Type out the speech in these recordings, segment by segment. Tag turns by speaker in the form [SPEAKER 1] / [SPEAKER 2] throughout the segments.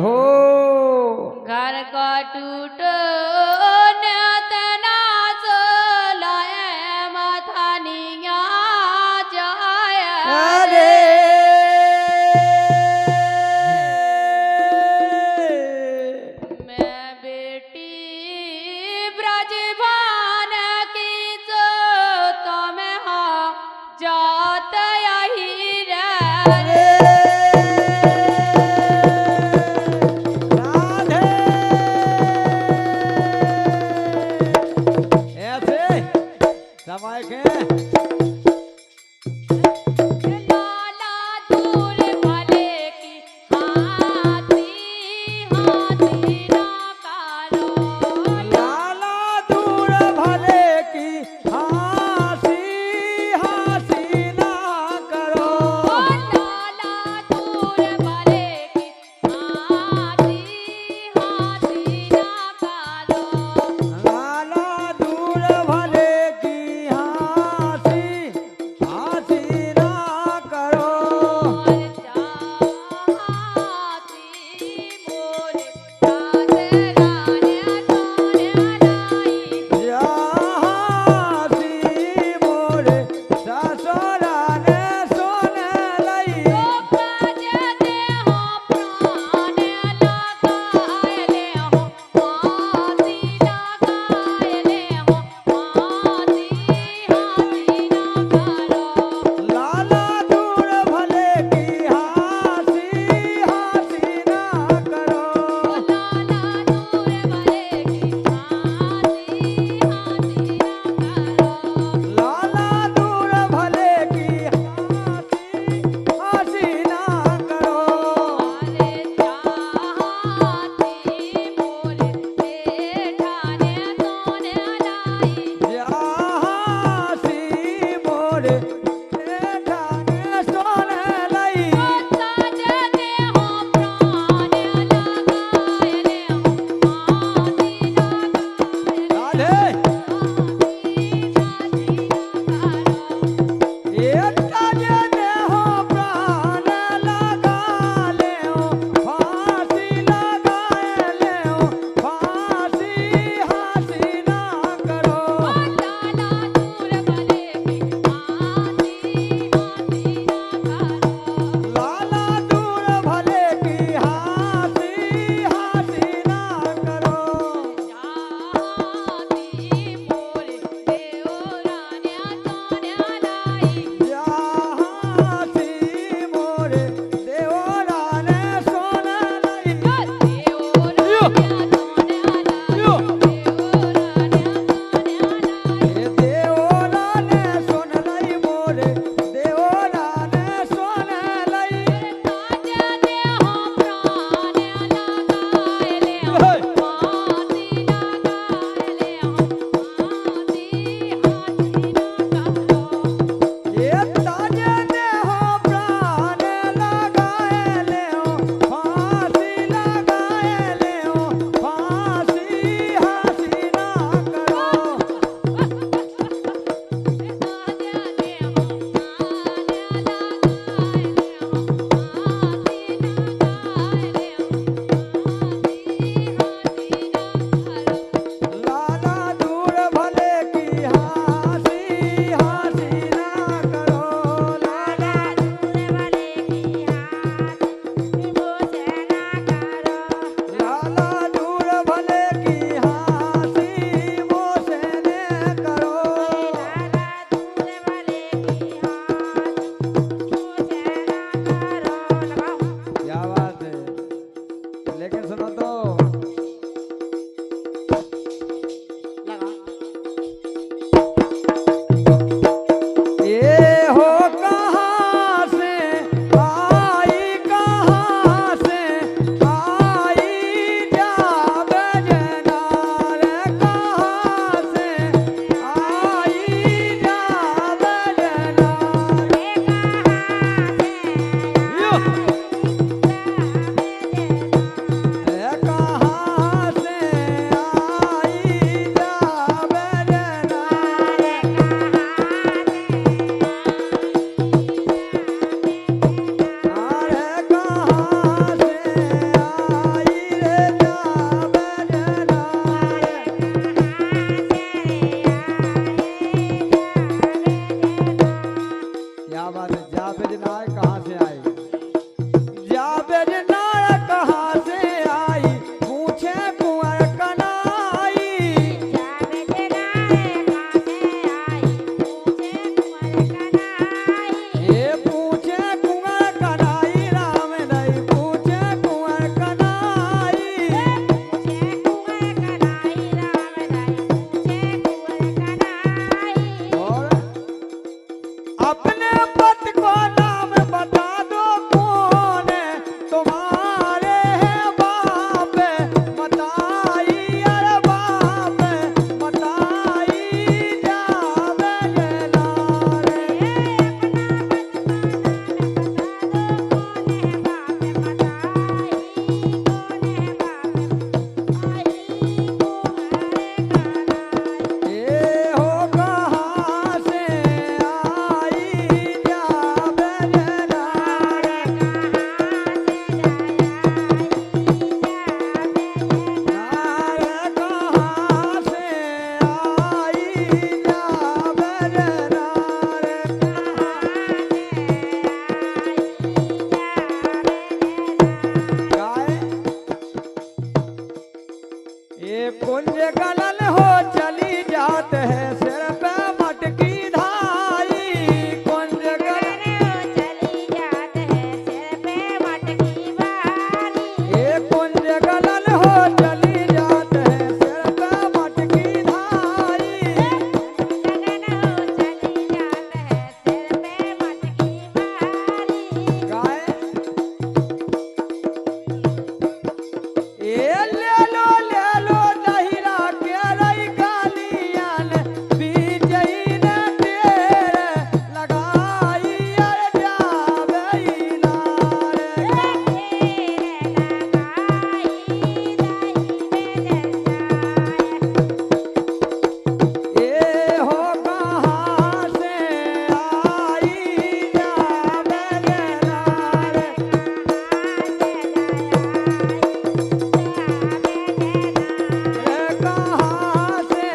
[SPEAKER 1] हो
[SPEAKER 2] घर का टूटो ने तना लाए माथानिया जाए
[SPEAKER 1] अरे
[SPEAKER 2] मैं बेटी ब्रजभान की जो तो मैं हाँ जात यही रे
[SPEAKER 1] राधे बात है। जावेद नार कहाँ से आई? जावेद नार कहाँ से आई? पूछे कुंवर कनाई। ये पूछे कुंवर कनाई, राम नहीं पूछे कुंवर कनाई। और अपने पति को नाम बता दो, कौन तुम्हारे है बाप? बताई अरे बाप, बताई जावेद नार। ये हो कहाँ से आई जावेद नार? नार कहाँ से आई जावेद नार? गाय ये कुंज गलन हो चली जात है, सिर पे मटकी धाई। कुंज गलन ये कुंज गलन हो चली जात है, सिर पे मटकी धाई। गाय ए ले लो दहिरा के रई गालियान, बीजई ने ढेर लगाई अरे जावेद नार। ये हो कहाँ से आई जावेद नार? कहाँ से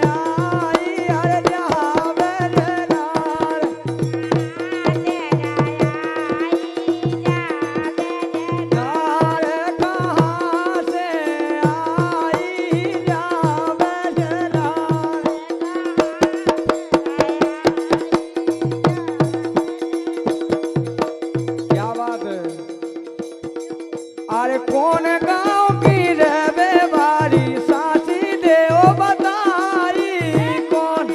[SPEAKER 1] आई अरे जावेद नार? नार कहाँ से आई जावेद नार? क्या बात है? अरे कौन गांव की रहबे वाली सासी देओ बताई। कौन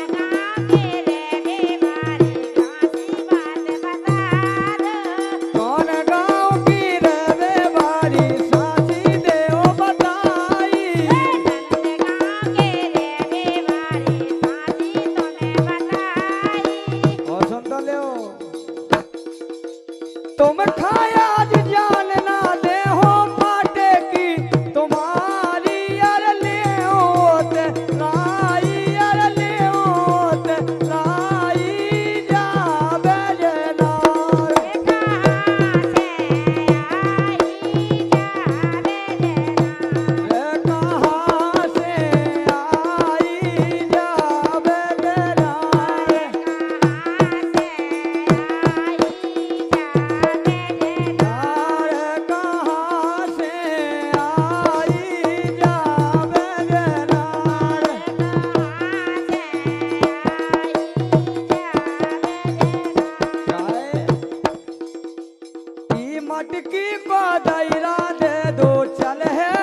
[SPEAKER 1] कौन गांव की रहबे वाली सासी देओ बताई। और सुन तो ले तुम खाया आज जान ना दे हो माटे की तुम्हारी अर ले होत लाई अर ले होत लाई जावेद नार। कहाँ से आई जावेद नार? नार कहाँ से आई जावेद नार? गाय ई मटकी को दहिरा दे दो, चल है